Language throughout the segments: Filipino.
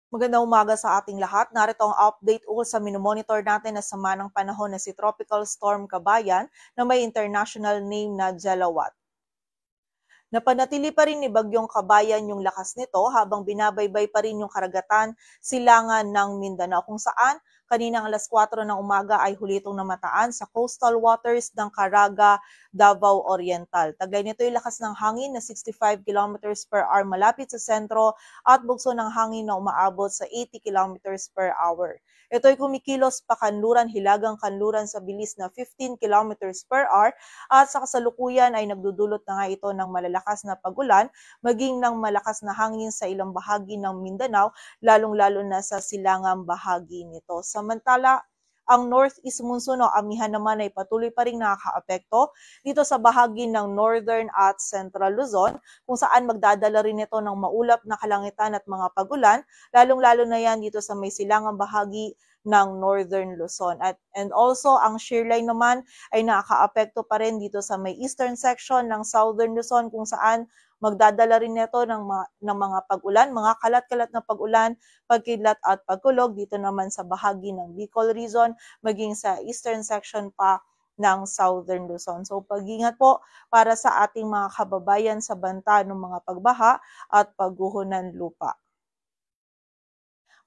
Magandang umaga sa ating lahat. Narito ang update ukol sa minomonitor natin na sama ng panahon na si Tropical Storm Kabayan na may international name na Jelawat. Napanatili pa rin ni Bagyong Kabayan yung lakas nito habang binabaybay pa rin yung karagatan silangan ng Mindanao kung saan kaninang alas 4 ng umaga ay hulitong namataan sa coastal waters ng Caraga, Davao Oriental. Taglay nito yung lakas ng hangin na 65 kilometers per hour malapit sa sentro at bugso ng hangin na umaabot sa 80 kilometers per hour. Ito'y kumikilos pa kanluran, hilagang kanluran sa bilis na 15 kilometers per hour at sa kasalukuyan ay nagdudulot na nga ito ng malalakas na pagulan maging ng malakas na hangin sa ilang bahagi ng Mindanao, lalong-lalo na sa silangang bahagi nito. Samantala, ang northeast monsoon o amihan naman ay patuloy pa rin nakakaapekto dito sa bahagi ng northern at central Luzon kung saan magdadala rin ito ng maulap na kalangitan at mga pagulan, lalong-lalo na yan dito sa may silangang bahagi ng northern Luzon. And also, ang shearline naman ay nakakaapekto pa rin dito sa may eastern section ng southern Luzon kung saan magdadala rin nito ng mga pag-ulan, mga kalat-kalat na pag-ulan, pagkidlat at pagkulog dito naman sa bahagi ng Bicol region, maging sa eastern section pa ng southern Luzon. So pag-ingat po para sa ating mga kababayan sa banta ng mga pagbaha at pagguho ng lupa.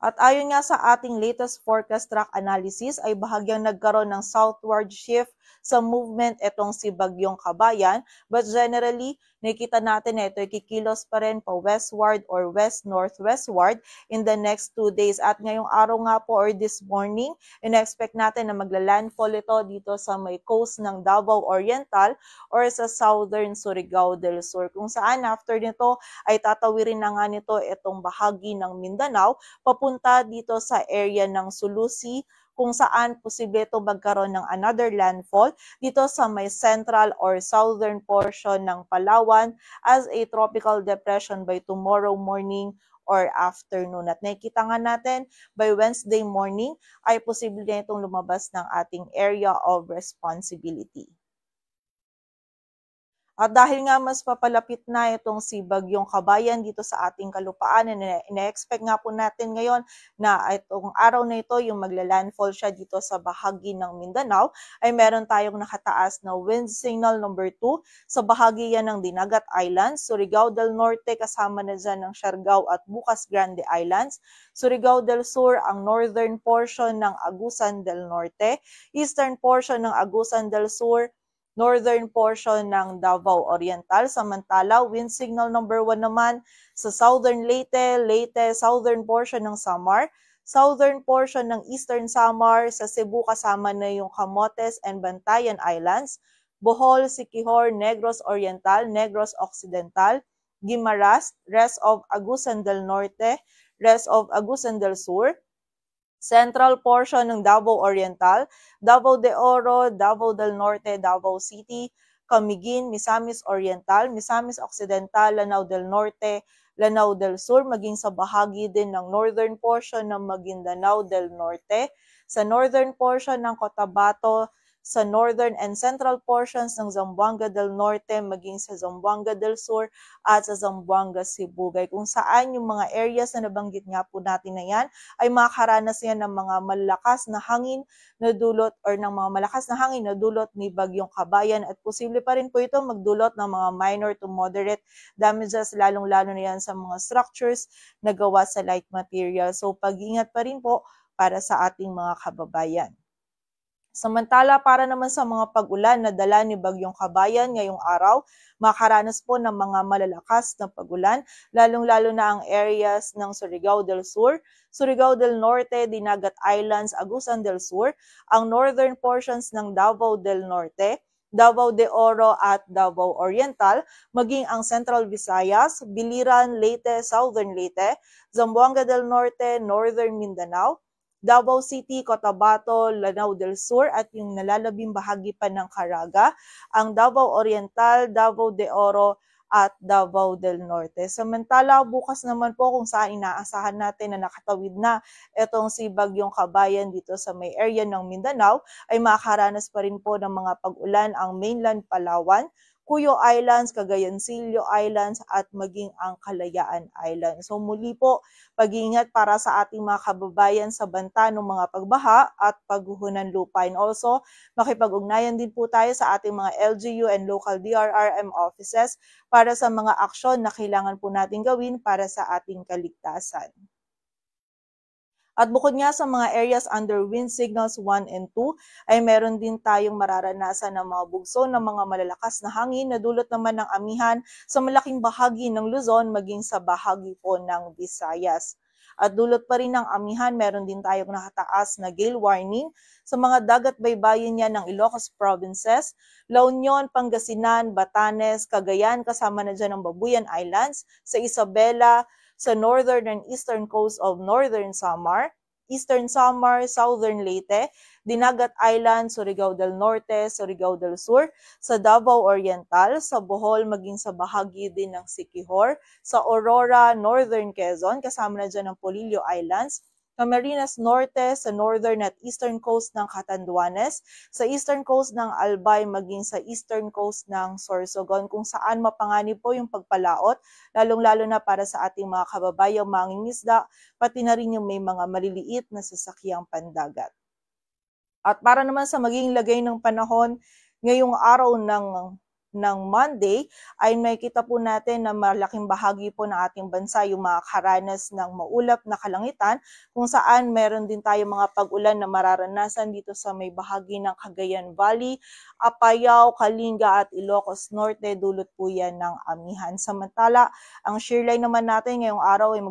At ayon nga sa ating latest forecast track analysis ay bahagyang nagkaroon ng southward shift sa movement itong si Bagyong Kabayan, but generally nakita natin na ito ay kikilos pa rin pa westward or west-northwestward in the next 2 days. At ngayong araw nga po or this morning, in-expect natin na magla-landfall ito dito sa may coast ng Davao Oriental or sa southern Surigao del Sur, kung saan after nito ay tatawirin na nga nito itong bahagi ng Mindanao papunta dito sa area ng Sulusi, kung saan posible ito magkaroon ng another landfall dito sa may central or southern portion ng Palawan as a tropical depression by tomorrow morning or afternoon. At nakikita nga natin by Wednesday morning ay posible na itong lumabas ng ating area of responsibility. At dahil nga mas papalapit na itong si Bagyong Kabayan dito sa ating kalupaan, ina-expect nga po natin ngayon na itong araw na ito, yung magla-landfall siya dito sa bahagi ng Mindanao, ay meron tayong nakataas na wind signal number 2 sa bahagi yan ng Dinagat Islands, Surigao del Norte kasama na dyan ng Siargao at Bukas Grande Islands, Surigao del Sur ang northern portion ng Agusan del Norte, eastern portion ng Agusan del Sur, northern portion ng Davao Oriental. Samantala, wind signal number 1 naman sa southern Leyte, southern portion ng Samar, southern portion ng eastern Samar, sa Cebu kasama na yung Camotes and Bantayan Islands, Bohol, Siquijor, Negros Oriental, Negros Occidental, Guimaras, rest of Agusan del Norte, rest of Agusan del Sur, central portion ng Davao Oriental, Davao de Oro, Davao del Norte, Davao City, Camiguin, Misamis Oriental, Misamis Occidental, Lanao del Norte, Lanao del Sur, maging sa bahagi din ng northern portion ng Maguindanao del Norte, sa northern portion ng Cotabato, sa northern and central portions ng Zamboanga del Norte, maging sa Zamboanga del Sur at sa Zamboanga Sibugay, kung saan yung mga areas na nabanggit nga po natin na yan ay makakaranas yan ng mga malakas na hangin na dulot or ng mga malakas na hangin na dulot ni Bagyong Kabayan, at posible pa rin po ito magdulot ng mga minor to moderate damages, lalong-lalo na yan sa mga structures na gawa sa light material. So pag-ingat pa rin po para sa ating mga kababayan. Samantala, para naman sa mga pag-ulan na dala ni Bagyong Kabayan ngayong araw, makaranas po ng mga malalakas na pag-ulan, lalong-lalo na ang areas ng Surigao del Sur, Surigao del Norte, Dinagat Islands, Agusan del Sur, ang northern portions ng Davao del Norte, Davao de Oro at Davao Oriental, maging ang Central Visayas, Biliran, Leyte, Southern Leyte, Zamboanga del Norte, Northern Mindanao, Davao City, Cotabato, Lanao del Sur at yung nalalabing bahagi pa ng Caraga, ang Davao Oriental, Davao de Oro at Davao del Norte. Samantala, bukas naman po kung saan inaasahan natin na nakatawid na itong si Bagyong Kabayan dito sa may area ng Mindanao, ay makakaranas pa rin po ng mga pag-ulan ang mainland Palawan, Cuyo Islands, Cagayancillo Islands at maging ang Kalayaan Islands. So muli po, pag-iingat para sa ating mga kababayan sa banta ng mga pagbaha at pagguho ng lupa. And also, makipag-ugnayan din po tayo sa ating mga LGU and local DRRM offices para sa mga aksyon na kailangan po natin gawin para sa ating kaligtasan. At bukod nga sa mga areas under wind signals 1 and 2, ay meron din tayong mararanasan ng mga bugso ng mga malalakas na hangin na dulot naman ng amihan sa malaking bahagi ng Luzon maging sa bahagi po ng Visayas. At dulot pa rin ng amihan, meron din tayong nakataas na gale warning sa mga dagat baybayin niya ng Ilocos Provinces, La Union, Pangasinan, Batanes, Cagayan, kasama na dyan ang Babuyan Islands, sa Isabela, sa northern and eastern coast of Northern Samar, Eastern Samar, Southern Leyte, Dinagat Island, Surigao del Norte, Surigao del Sur, sa Davao Oriental, sa Bohol, maging sa bahagi din ng Siquijor, sa Aurora, Northern Quezon, kasama na dyan ang Polillo Islands, Camarines Norte, sa northern at eastern coast ng Catanduanes, sa eastern coast ng Albay, maging sa eastern coast ng Sorsogon, kung saan mapanganib po yung pagpalaot, lalong-lalo na para sa ating mga kababayang mangingisda, pati na rin yung may mga maliliit na sasakyang pandagat. At para naman sa maging lagay ng panahon ngayong araw ng Monday, ay makikita po natin na malaking bahagi po ng ating bansa yung makakaranas ng maulap na kalangitan, kung saan meron din tayo mga pag-ulan na mararanasan dito sa may bahagi ng Cagayan Valley, Apayao, Kalinga at Ilocos Norte, dulot po yan ng amihan. Samantala, ang shearline naman natin ngayong araw ay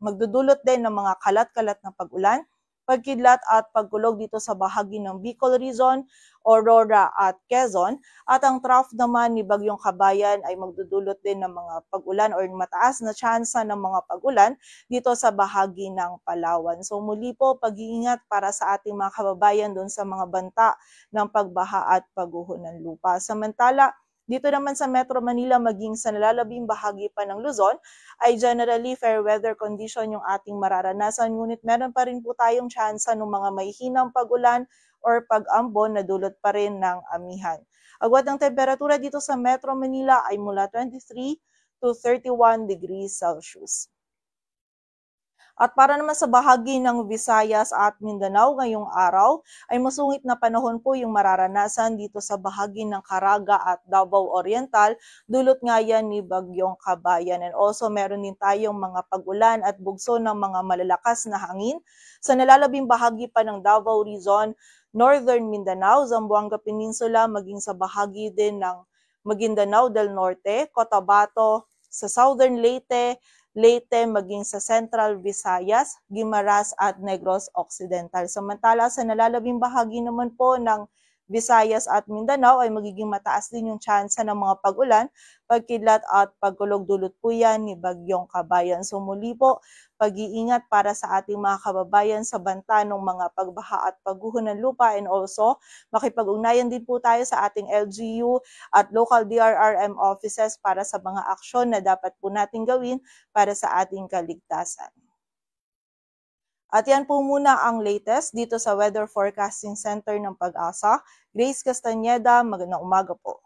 magdudulot din ng mga kalat-kalat na pag-ulan, pagkidlat at pagkulog dito sa bahagi ng Bicol Region, Aurora at Quezon. At ang trough naman ni Bagyong Kabayan ay magdudulot din ng mga pag-ulan or mataas na tsansa ng mga pag-ulan dito sa bahagi ng Palawan. So muli po, pag-iingat para sa ating mga kababayan doon sa mga banta ng pagbaha at pagguho ng lupa. Samantala, dito naman sa Metro Manila maging sa nalalabing bahagi pa ng Luzon ay generally fair weather condition yung ating mararanasan, ngunit meron pa rin po tayong tsansa ng mga mahihinang pag-ulan or pag-ambon na dulot pa rin ng amihan. Agwat ng temperatura dito sa Metro Manila ay mula 23 to 31 degrees Celsius. At para naman sa bahagi ng Visayas at Mindanao ngayong araw, ay masungit na panahon po yung mararanasan dito sa bahagi ng Caraga at Davao Oriental, dulot nga yan ni Bagyong Kabayan. And also meron din tayong mga pag-ulan at bugso ng mga malalakas na hangin sa nalalabing bahagi pa ng Davao Region, Northern Mindanao, Zamboanga Peninsula, maging sa bahagi din ng Maguindanao del Norte, Cotabato, sa Southern Leyte, maging sa Central Visayas, Guimaras at Negros Occidental. Samantala sa nalalabing bahagi naman po ng Visayas at Mindanao ay magiging mataas din yung tsansa ng mga pag-ulan, pagkidlat at pagkulog, dulot po yan ni Bagyong Kabayan. So muli po, pag-iingat para sa ating mga kababayan sa banta ng mga pagbaha at pagguho ng lupa, and also makipag-ugnayan din po tayo sa ating LGU at local DRRM offices para sa mga aksyon na dapat po natin gawin para sa ating kaligtasan. At yan po muna ang latest dito sa Weather Forecasting Center ng Pag-asa. Grace Castañeda, magandang umaga po.